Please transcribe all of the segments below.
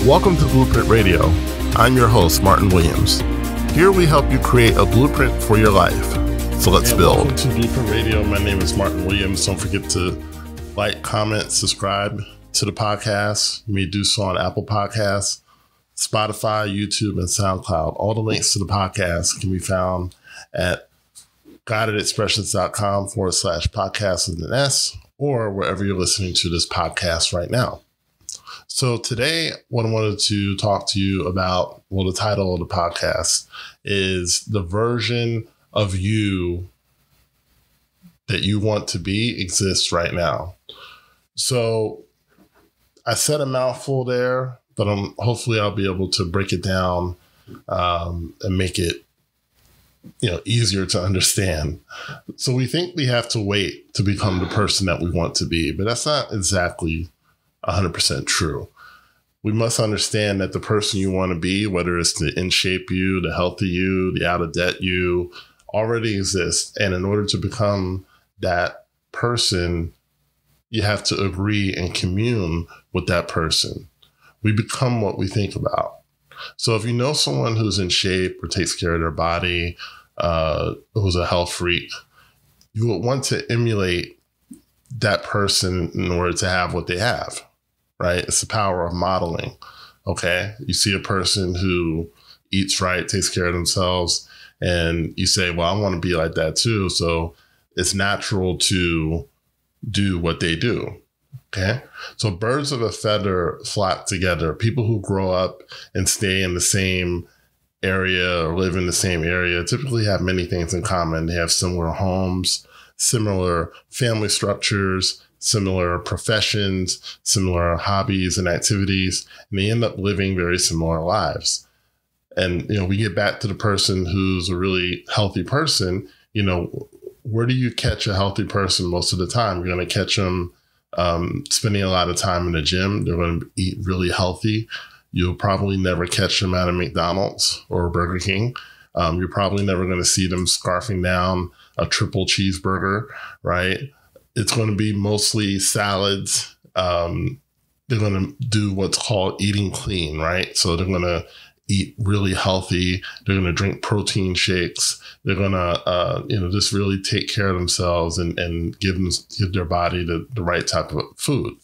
Welcome to Blueprint Radio. I'm your host, Martin Williams. Here we help you create a blueprint for your life. So let's build. Welcome to Blueprint Radio. My name is Martin Williams. Don't forget to like, comment, subscribe to the podcast. You may do so on Apple Podcasts, Spotify, YouTube, and SoundCloud. All the links to the podcast can be found at guidedexpressions.com/podcast with an S, or wherever you're listening to this podcast right now. So today, what I wanted to talk to you about, well, the title of the podcast is the version of you that you want to be exists right now. So I said a mouthful there, but hopefully I'll be able to break it down and make it easier to understand. So we think we have to wait to become the person that we want to be, but that's not exactly 100% true. We must understand that the person you want to be, whether it's the in shape you, the healthy you, the out of debt you, already exists. And in order to become that person, you have to agree and commune with that person. We become what we think about. So if you know someone who's in shape or takes care of their body, who's a health freak, you would want to emulate that person in order to have what they have, right? It's the power of modeling, okay? You see a person who eats right, takes care of themselves, and you say, well, I want to be like that too. So it's natural to do what they do, okay? So birds of a feather flock together. People who grow up and stay in the same area or live in the same area typically have many things in common. They have similar homes, similar family structures, similar professions, similar hobbies and activities, and they end up living very similar lives. And, we get back to the person who's a really healthy person. Where do you catch a healthy person most of the time? You're going to catch them spending a lot of time in the gym. They're going to eat really healthy. You'll probably never catch them at a McDonald's or a Burger King. You're probably never going to see them scarfing down a triple cheeseburger, right? It's going to be mostly salads. They're going to do what's called eating clean, right? So they're going to eat really healthy. They're going to drink protein shakes. They're going to, just really take care of themselves and give their body the right type of food,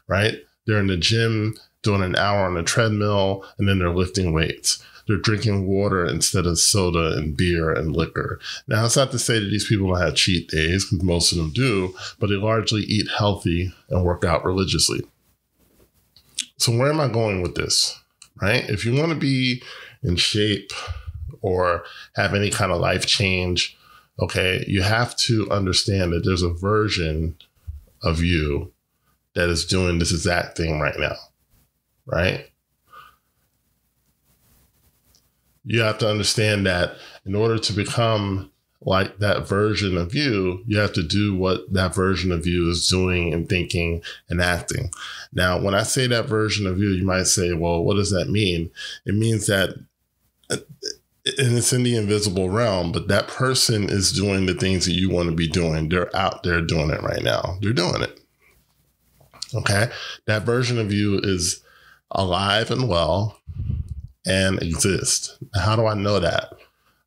right? They're in the gym doing an hour on a treadmill, and then they're lifting weights. They're drinking water instead of soda and beer and liquor. Now, it's not to say that these people don't have cheat days, because most of them do, but they largely eat healthy and work out religiously. So where am I going with this, right? If you want to be in shape or have any kind of life change, okay, you have to understand that there's a version of you that is doing this exact thing right now, right? You have to understand that in order to become like that version of you, you have to do what that version of you is doing and thinking and acting. Now, when I say that version of you, you might say, well, what does that mean? It means that, and it's in the invisible realm, but that person is doing the things that you want to be doing. They're out there doing it right now. They're doing it. Okay? That version of you is alive and well and exist. How do I know that?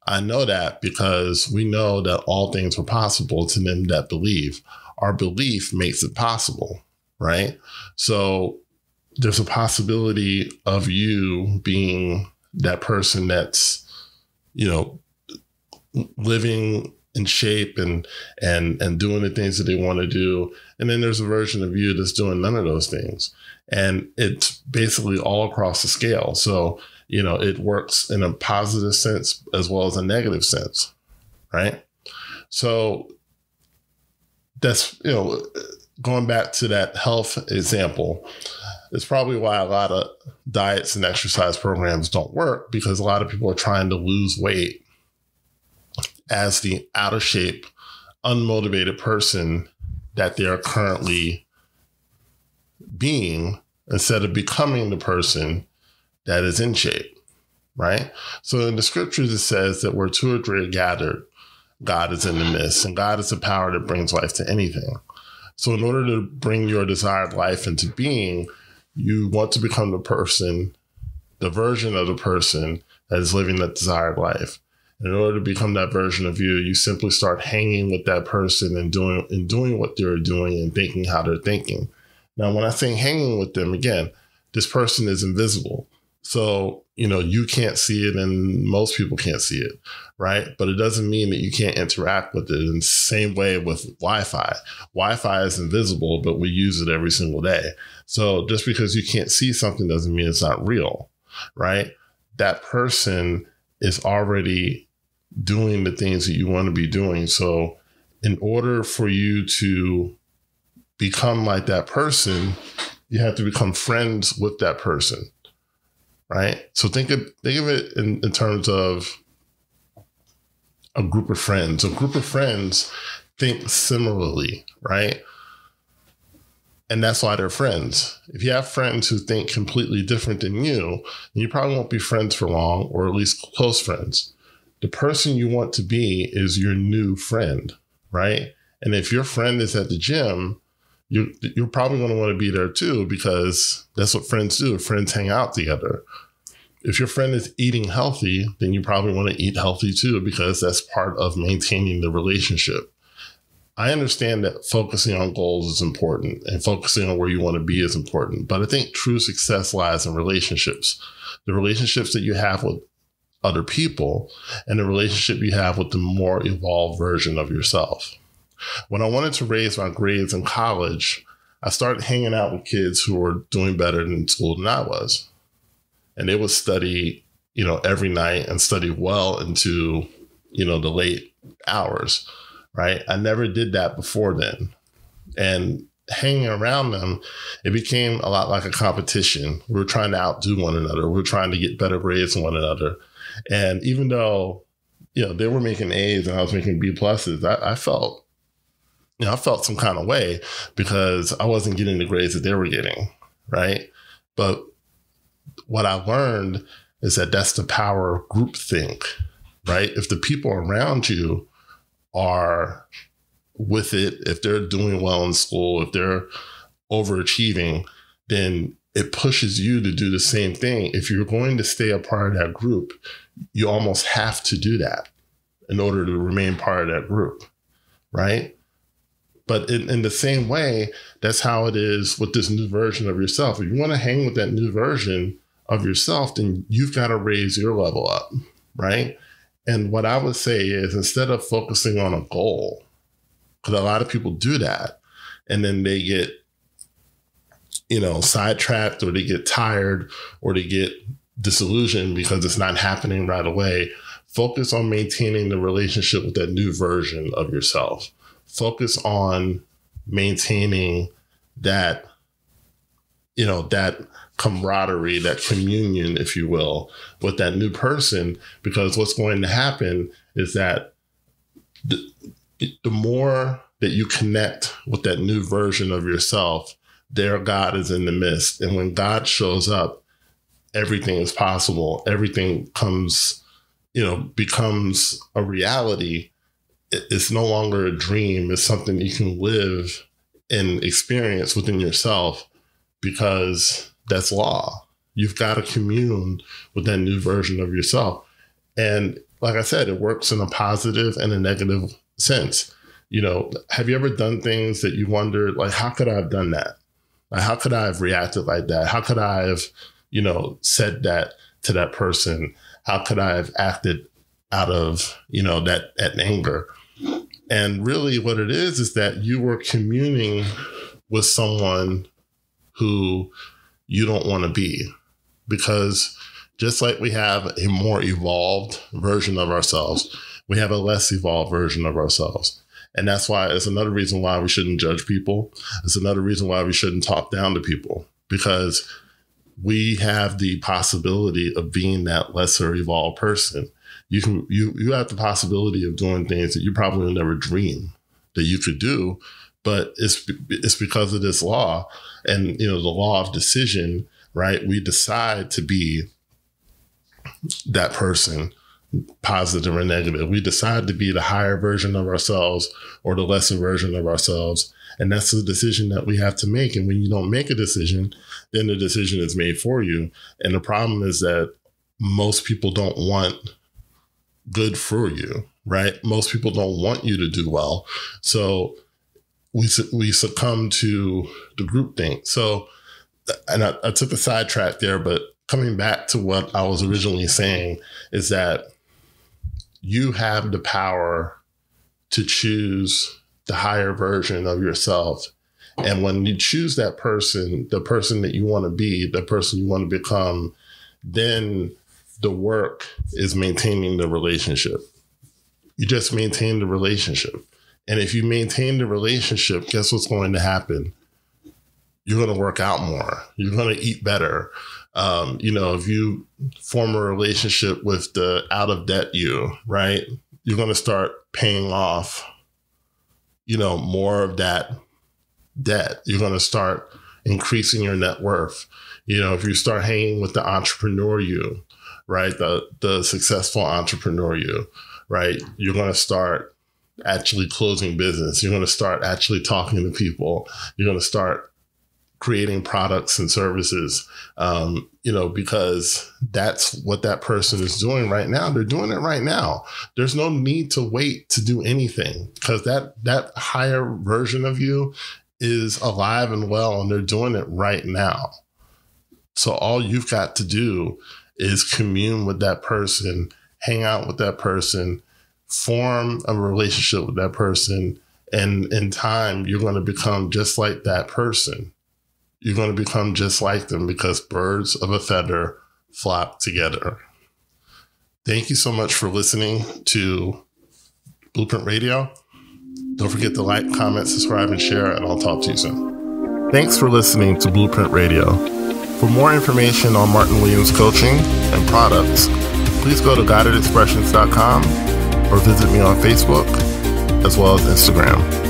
I know that because we know that all things are possible to them that believe. Our belief makes it possible, right? So there's a possibility of you being that person that's, living in shape and doing the things that they want to do. And then there's a version of you that's doing none of those things. And it's basically all across the scale. So, it works in a positive sense as well as a negative sense, right? So that's, going back to that health example, it's probably why a lot of diets and exercise programs don't work, because a lot of people are trying to lose weight as the out of shape, unmotivated person that they are currently being, instead of becoming the person that is in shape, right? So in the scriptures, it says that where two or three are gathered, God is in the midst, and God is the power that brings life to anything. So in order to bring your desired life into being, you want to become the person the version of the person that is living that desired life. And in order to become that version of you, you simply start hanging with that person and doing what they're doing and thinking how they're thinking. Now, when I say hanging with them, again, this person is invisible. So, you can't see it and most people can't see it, right? But it doesn't mean that you can't interact with it. In the same way with Wi-Fi. Wi-Fi is invisible, but we use it every single day. So just because you can't see something doesn't mean it's not real, right? That person is already doing the things that you want to be doing. So in order for you to become like that person, you have to become friends with that person. Right. So think of it in terms of a group of friends. A group of friends think similarly. Right. And that's why they're friends. If you have friends who think completely different than you probably won't be friends for long, or at least close friends. The person you want to be is your new friend. Right. And if your friend is at the gym, you're probably going to want to be there too, because that's what friends do. Friends hang out together. If your friend is eating healthy, then you probably want to eat healthy too, because that's part of maintaining the relationship. I understand that focusing on goals is important and focusing on where you want to be is important. But I think true success lies in relationships. The relationships that you have with other people and the relationship you have with the more evolved version of yourself. When I wanted to raise my grades in college, I started hanging out with kids who were doing better in school than I was. And they would study, every night and study well into, the late hours, right? I never did that before then. And hanging around them, it became a lot like a competition. We were trying to outdo one another. We were trying to get better grades than one another. And even though, they were making A's and I was making B pluses, I felt some kind of way because I wasn't getting the grades that they were getting, right? But what I learned is that that's the power of groupthink, right? If the people around you are with it, if they're doing well in school, if they're overachieving, then it pushes you to do the same thing. If you're going to stay a part of that group, you almost have to do that in order to remain part of that group, right? But in the same way, that's how it is with this new version of yourself. If you want to hang with that new version of yourself, then you've got to raise your level up, right? And what I would say is, instead of focusing on a goal, because a lot of people do that, and then they get, sidetracked, or they get tired, or they get disillusioned because it's not happening right away. Focus on maintaining the relationship with that new version of yourself. Focus on maintaining that, that camaraderie, that communion, if you will, with that new person, because what's going to happen is that the more that you connect with that new version of yourself, there God is in the midst. And when God shows up, everything is possible. Everything becomes a reality. It's no longer a dream. It's something you can live and experience within yourself, because that's law. You've got to commune with that new version of yourself. And like I said, it works in a positive and a negative sense. Have you ever done things that you wondered, like, how could I have done that? Like, how could I have reacted like that? How could I have, said that to that person? How could I have acted out of, that anger? And really what it is that you were communing with someone who you don't want to be. Because just like we have a more evolved version of ourselves, we have a less evolved version of ourselves. And that's why it's another reason why we shouldn't judge people. It's another reason why we shouldn't talk down to people, because we have the possibility of being that lesser evolved person. You have the possibility of doing things that you probably would never dream that you could do, but it's because of this law and, the law of decision, right? We decide to be that person positive or negative. We decide to be the higher version of ourselves or the lesser version of ourselves. And that's the decision that we have to make. And when you don't make a decision, then the decision is made for you. And the problem is that most people don't want good for you, right? Most people don't want you to do well. So we succumb to the groupthink. So, and I took a sidetrack there, but coming back to what I was originally saying is that you have the power to choose the higher version of yourself. And when you choose that person, the person that you want to be, the person you want to become, then the work is maintaining the relationship. You just maintain the relationship. And if you maintain the relationship, guess what's going to happen? You're going to work out more. You're going to eat better. If you form a relationship with the out of debt you, right, you're going to start paying off more of that debt. You're going to start increasing your net worth. If you start hanging with the entrepreneur you, right, the successful entrepreneur you, right, you're going to start actually closing business. You're going to start actually talking to people. You're going to start creating products and services, because that's what that person is doing right now. They're doing it right now. There's no need to wait to do anything because that higher version of you is alive and well, and they're doing it right now. So all you've got to do is commune with that person, hang out with that person, form a relationship with that person. And in time, you're going to become just like that person. You're going to become just like them because birds of a feather flock together. Thank you so much for listening to Blueprint Radio. Don't forget to like, comment, subscribe, and share, and I'll talk to you soon. Thanks for listening to Blueprint Radio. For more information on Martin Williams coaching and products, please go to guidedexpressions.com or visit me on Facebook as well as Instagram.